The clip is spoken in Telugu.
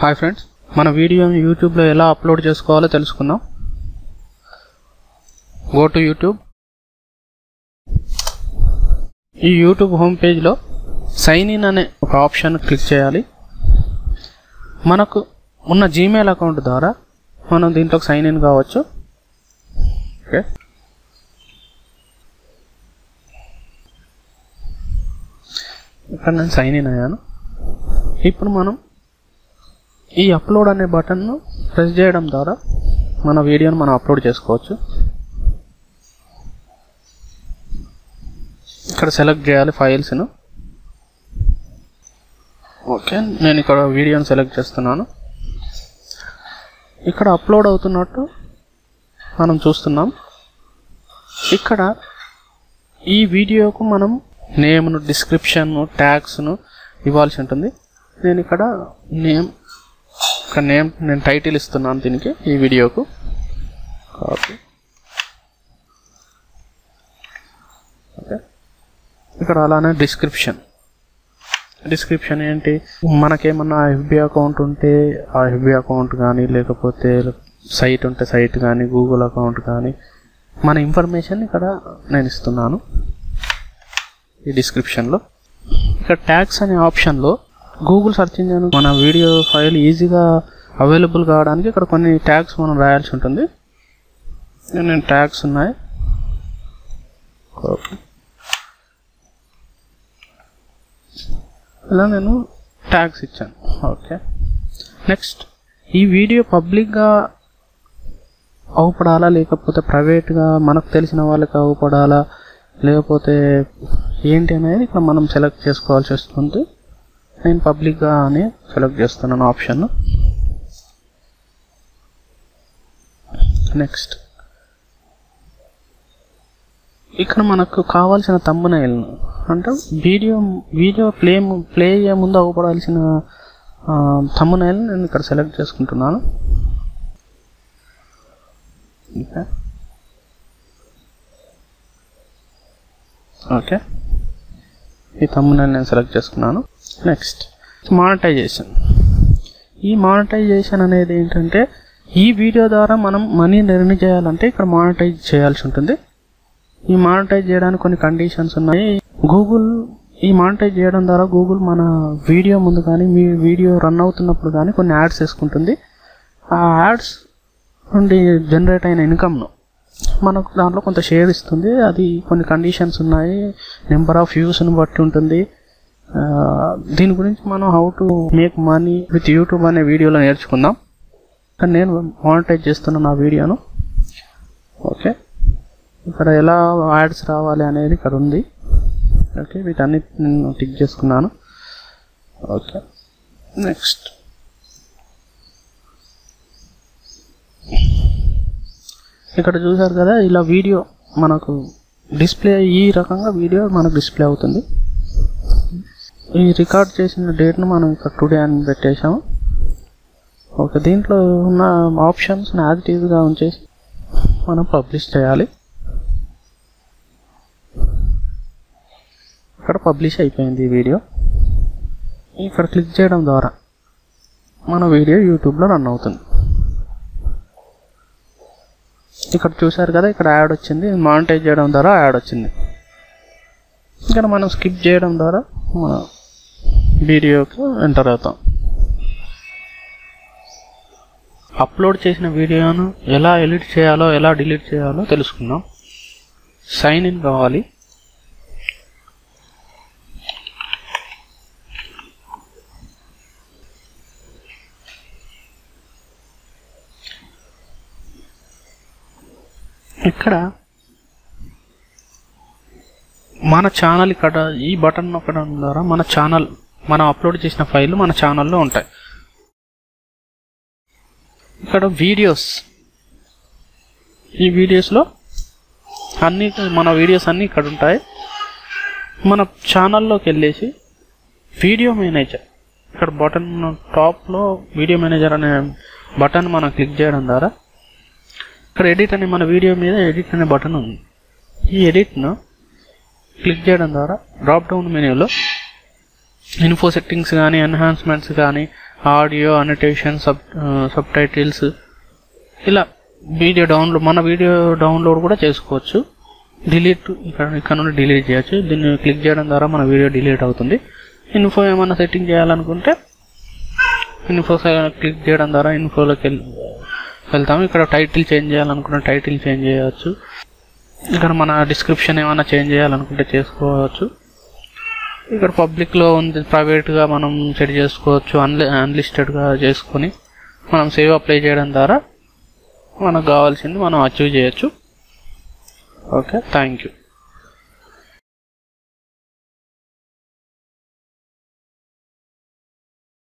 హాయ్ ఫ్రెండ్స్, మన వీడియోని యూట్యూబ్లో ఎలా అప్లోడ్ చేసుకోవాలో తెలుసుకుందాం. Go to YouTube. ఈ యూట్యూబ్ హోమ్ పేజ్లో సైన్ ఇన్ అనే ఒక ఆప్షన్ క్లిక్ చేయాలి. మనకు ఉన్న జీమెయిల్ అకౌంట్ ద్వారా మనం దీంట్లోకి సైన్ ఇన్ కావచ్చు. ఓకే, ఇక్కడ నేను సైన్ ఇన్ అయ్యాను. ఇప్పుడు మనం ఈ అప్లోడ్ అనే బటన్ను ప్రెస్ చేయడం ద్వారా మన వీడియోని మనం అప్లోడ్ చేసుకోవచ్చు. ఇక్కడ సెలెక్ట్ చేయాలి ఫైల్స్ను. ఓకే, నేను ఇక్కడ వీడియోని సెలెక్ట్ చేస్తున్నాను. ఇక్కడ అప్లోడ్ అవుతున్నట్టు మనం చూస్తున్నాం. ఇక్కడ ఈ వీడియోకు మనం నేమ్ను, డిస్క్రిప్షన్ను, ట్యాగ్స్ను ఇవ్వాల్సి ఉంటుంది. నేను ఇక్కడ నేను టైటిల్ ఇస్తున్నాను దీనికి, ఈ వీడియోకు. కాపీ. ఓకే, ఇక్కడ అలానే డిస్క్రిప్షన్ ఏంటి, మనకేమన్నా ఎఫ్బి అకౌంట్ ఉంటే ఆ ఎఫ్బి అకౌంట్ కానీ, లేకపోతే సైట్ ఉంటే సైట్ కానీ, గూగుల్ అకౌంట్ కానీ, మన ఇన్ఫర్మేషన్ ఇక్కడ నేను ఇస్తున్నాను ఈ డిస్క్రిప్షన్లో. ఇక్కడ ట్యాగ్స్ అనే ఆప్షన్లో గూగుల్ సెర్చ్ ఇంజిన్ మన వీడియో ఫైల్ ఈజీగా అవైలబుల్ కావడానికి ఇక్కడ కొన్ని ట్యాగ్స్ మనం రాయాల్సి ఉంటుంది. నేను ట్యాగ్స్ ఉన్నాయి. ఇలా నేను ట్యాగ్స్ ఇచ్చాను. ఓకే, నెక్స్ట్ ఈ వీడియో పబ్లిక్గా అవపడాలా, లేకపోతే ప్రైవేట్గా మనకు తెలిసిన వాళ్ళకి అవపడాలా, లేకపోతే ఏంటి అనేది ఇక్కడ మనం సెలెక్ట్ చేసుకోవాల్సి వస్తుంది. నేను పబ్లిక్గా అని సెలెక్ట్ చేస్తున్నాను ఆప్షన్. నెక్స్ట్ ఇక్కడ మనకు కావాల్సిన థంబ్నెయిల్ అంటే వీడియో ప్లే అయ్యే ముందు అవపడాల్సిన థంబ్నెయిల్ నేను ఇక్కడ సెలెక్ట్ చేసుకుంటున్నాను. ఓకే, ఈ థంబ్నెయిల్ నేను సెలెక్ట్ చేసుకున్నాను. Next monetisation. ఈ మానిటైజేషన్ అనేది ఏంటంటే, ఈ వీడియో ద్వారా మనం మనీని ఎర్న్ చేయాలంటే ఇక్కడ మానిటైజ్ చేయాల్సి ఉంటుంది. ఈ మానిటైజ్ చేయడానికి కొన్ని కండిషన్స్ ఉన్నాయి. గూగుల్ ఈ మానిటైజ్ చేయడం ద్వారా గూగుల్ మన వీడియో ముందు కానీ, మీ వీడియో రన్ అవుతున్నప్పుడు కానీ కొన్ని యాడ్స్ వేసుకుంటుంది. ఆ యాడ్స్ నుండి జనరేట్ అయిన ఇన్కమ్ను మనకు దాంట్లో కొంత షేర్ ఇస్తుంది. అది కొన్ని కండిషన్స్ ఉన్నాయి, నెంబర్ ఆఫ్ వ్యూస్ని బట్టి ఉంటుంది. దీని గురించి మనం how to make money with YouTube అనే వీడియోలో నేర్చుకుందాం. కానీ నేను మానిటైజ్ చేస్తున్నాను నా వీడియోను. ఓకే, ఇక్కడ ఎలా యాడ్స్ రావాలి అనేది ఇక్కడ ఉంది. ఓకే, వీటన్నిటి నేను టిక్ చేసుకున్నాను. ఓకే, నెక్స్ట్ ఇక్కడ చూసారు కదా, ఇలా వీడియో మనకు డిస్ప్లే, ఈ రకంగా వీడియో మనకు డిస్ప్లే అవుతుంది. ఈ రికార్డ్ చేసిన డేట్ను మనం ఇక్కడ టుడే అని పెట్టేసాము. ఓకే, దీంట్లో ఉన్న ఆప్షన్స్ని యాజ్ ఇట్ ఈజ్గా ఉంచేసి మనం పబ్లిష్ చేయాలి. ఇక్కడ పబ్లిష్ అయిపోయింది ఈ వీడియో. ఇక్కడ క్లిక్ చేయడం ద్వారా మన వీడియో యూట్యూబ్లో రన్ అవుతుంది. ఇక్కడ చూసారు కదా, ఇక్కడ యాడ్ వచ్చింది. మానిటైజ్ చేయడం ద్వారా యాడ్ వచ్చింది. ఇక్కడ మనం స్కిప్ చేయడం ద్వారా మన వీడియోకి ఎంటర్ అవుతాం. అప్లోడ్ చేసిన వీడియోను ఎలా ఎడిట్ చేయాలో, ఎలా డిలీట్ చేయాలో తెలుసుకుందాం. సైన్ ఇన్ కావాలి. ఇక్కడ మన ఛానల్, ఇక్కడ ఈ బటన్ నొక్కడం ద్వారా మన ఛానల్, మనం అప్లోడ్ చేసిన ఫైళ్ళు మన ఛానల్లో ఉంటాయి. ఇక్కడ వీడియోస్, ఈ వీడియోస్లో అన్నీ మన వీడియోస్ అన్నీ ఇక్కడ ఉంటాయి. మన ఛానల్లోకి వెళ్ళేసి వీడియో మేనేజర్, ఇక్కడ బటన్ టాప్లో వీడియో మేనేజర్ అనే బటన్ మనం క్లిక్ చేయడం ద్వారా ఇక్కడ ఎడిట్ అనే, మన వీడియో మీద ఎడిట్ అనే బటన్ ఉంది. ఈ ఎడిట్ను క్లిక్ చేయడం ద్వారా డ్రాప్ డౌన్ మెనూలో ఇన్ఫో సెట్టింగ్స్ కానీ, ఎన్హాన్స్మెంట్స్ కానీ, ఆడియో, అనోటేషన్, సబ్ టైటిల్స్, ఇలా మన వీడియో డౌన్లోడ్ కూడా చేసుకోవచ్చు. డిలీట్ ఇక్కడ నుండి డిలీట్ చేయొచ్చు. దీన్ని క్లిక్ చేయడం ద్వారా మన వీడియో డిలీట్ అవుతుంది. ఇన్ఫో ఏమైనా సెట్టింగ్ చేయాలనుకుంటే ఇన్ఫో క్లిక్ చేయడం ద్వారా ఇన్ఫోలోకి వెళ్తాము. ఇక్కడ టైటిల్ చేంజ్ చేయాలనుకుంటే టైటిల్ చేంజ్ చేయవచ్చు. ఇక్కడ మన డిస్క్రిప్షన్ ఏమైనా చేంజ్ చేయాలనుకుంటే చేసుకోవచ్చు. ఇక్కడ పబ్లిక్లో ఉంది, ప్రైవేట్గా మనం సెట్ చేసుకోవచ్చు. అన్లిస్టెడ్గా చేసుకొని మనం సేవ్ అప్లై చేయడం ద్వారా మనకు కావాల్సింది మనం అచీవ్ చేయొచ్చు. Okay, thank you.